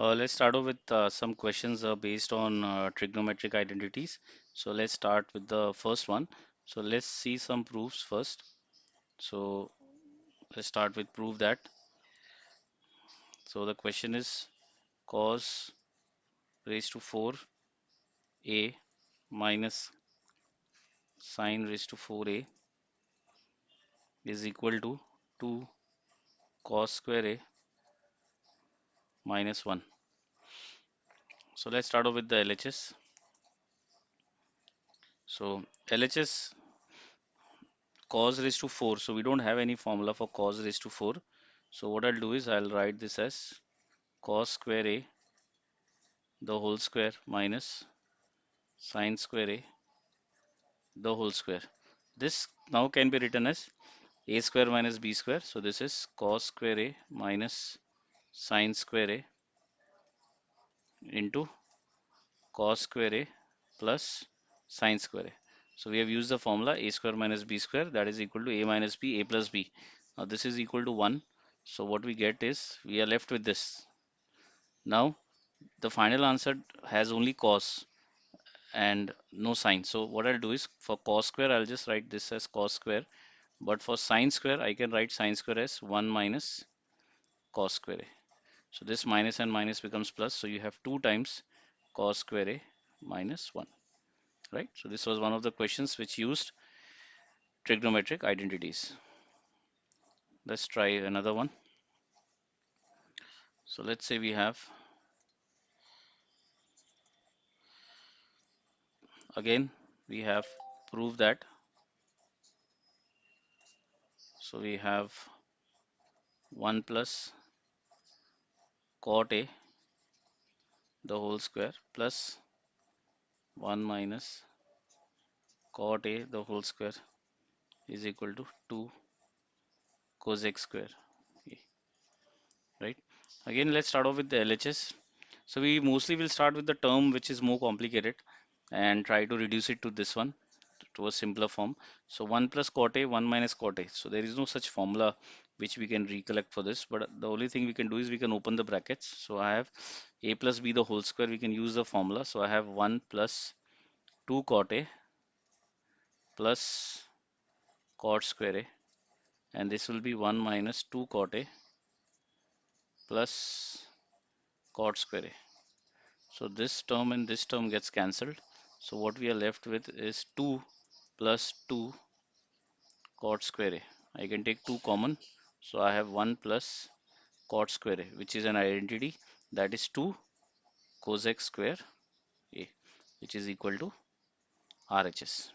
Let's start off with some questions based on trigonometric identities. So let's start with the first one. So let's see some proofs first. So let's start with proof that. So the question is cos raised to 4a minus sine raised to 4a is equal to 2 cos square a minus 1. So let's start off with the LHS. So LHS cos raised to 4. So we don't have any formula for cos raised to 4. So what I'll do is I'll write this as cos square a the whole square minus sine square a the whole square. This now can be written as a square minus b square. So this is cos square a minus sine square a into cos square a plus sine square a. So we have used the formula a square minus b square, that is equal to a minus b, a plus b. Now this is equal to 1. So what we get is we are left with this. Now the final answer has only cos and no sine. So what I'll do is for cos square, I'll just write this as cos square. But for sine square, I can write sine square as 1 minus cos square a. So this minus and minus becomes plus. So you have 2 times cos square a minus 1. Right? So this was one of the questions which used trigonometric identities. Let's try another one. So let's say we have, again, we have proved that. So we have 1 plus cot a the whole square plus 1 minus cot a the whole square is equal to 2 cosec square a, right? Again, let's start off with the LHS. So we mostly will start with the term which is more complicated and try to reduce it to this one, to a simpler form. So 1 plus cot a, 1 minus cot a. So there is no such formula which we can recollect for this, but the only thing we can do is we can open the brackets. So I have a plus b the whole square. We can use the formula. So I have 1 plus 2 cot a plus cot square a, and this will be 1 minus 2 cot a plus cot square a. So this term and this term gets cancelled. So what we are left with is 2 plus 2 cot square a. I can take 2 common. So I have 1 plus cot square a, which is an identity, that is 2 cosec square a, which is equal to RHS.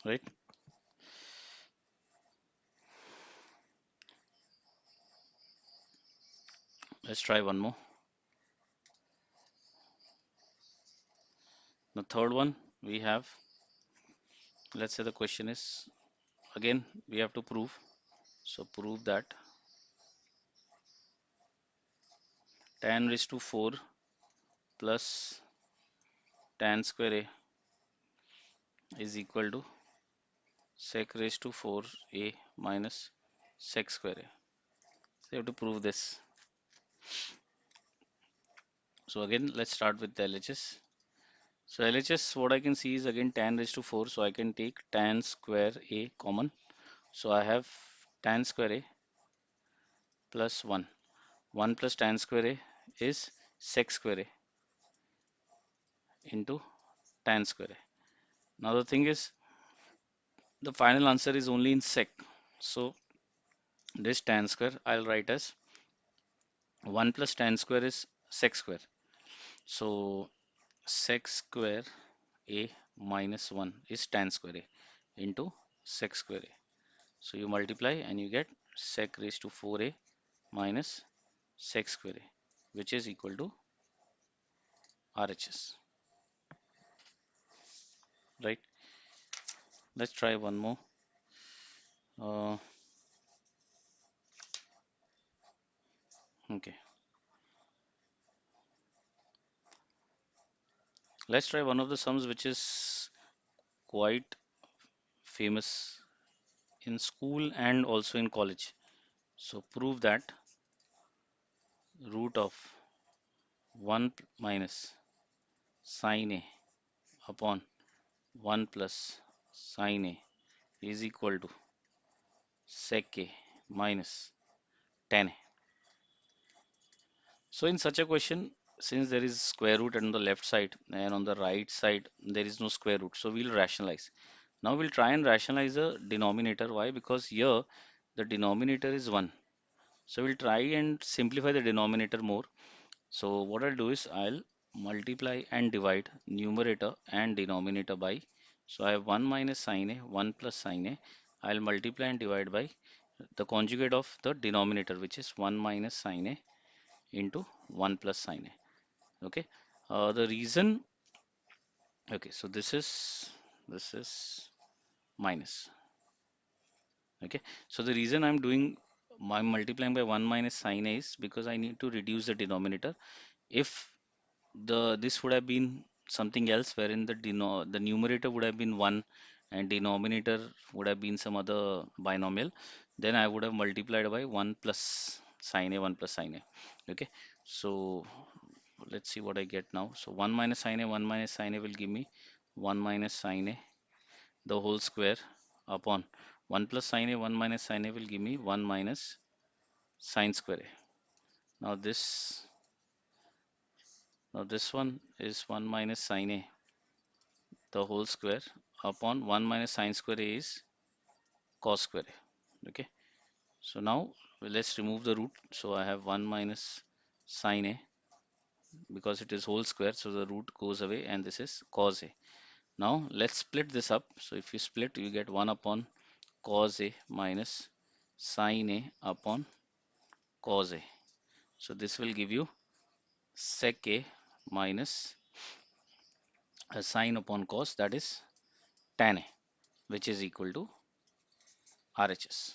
Right? Let's try one more. The third one we have, let's say the question is, again we have to prove. So prove that tan raised to 4 plus tan square a is equal to sec raised to 4a minus sec square a. So you have to prove this. So again, let's start with the LHS. So LHS, what I can see is again tan raised to 4. So I can take tan square a common. So I have tan square a plus 1. 1 plus tan square a is sec square a into tan square a. Now the thing is, the final answer is only in sec. So this tan square I'll write as 1 plus tan square is sec square. So sec square a minus 1 is tan square a into sec square a. So you multiply and you get sec raised to 4a minus sec square a, which is equal to RHS. Right? Let's try one more. Uh, okay. Let's try one of the sums which is quite famous in school and also in college. So prove that root of 1 minus sine A upon 1 plus sine A is equal to sec A minus tan A. So in such a question, since there is square root on the left side and on the right side there is no square root, so we'll rationalize. Now we'll try and rationalize the denominator. Why? Because here the denominator is 1. So we'll try and simplify the denominator more. So what I'll do is I'll multiply and divide numerator and denominator by. So I have 1 minus sine A, 1 plus sine A. I'll multiply and divide by the conjugate of the denominator, which is 1 minus sine A into 1 plus sine A. Okay. The reason, okay, so this is minus. Okay. So the reason I'm doing my multiplying by 1 minus sine A is because I need to reduce the denominator. If this would have been something else wherein the numerator would have been 1 and denominator would have been some other binomial, then I would have multiplied by 1 plus sine A, 1 plus sine A. Okay, so let's see what I get now. So 1 minus sine A, 1 minus sine A will give me 1 minus sine A the whole square upon 1 plus sine A, 1 minus sine A will give me 1 minus sine square A. Now this one is 1 minus sine A the whole square upon 1 minus sine square A is cos square A. Okay, so now let's remove the root. So I have 1 minus sine A because it is whole square, so the root goes away and this is cos A. Now let's split this up. So if you split, you get 1 upon cos A minus sine A upon cos A. So this will give you sec A minus a sine upon cos, that is tan A, which is equal to RHS.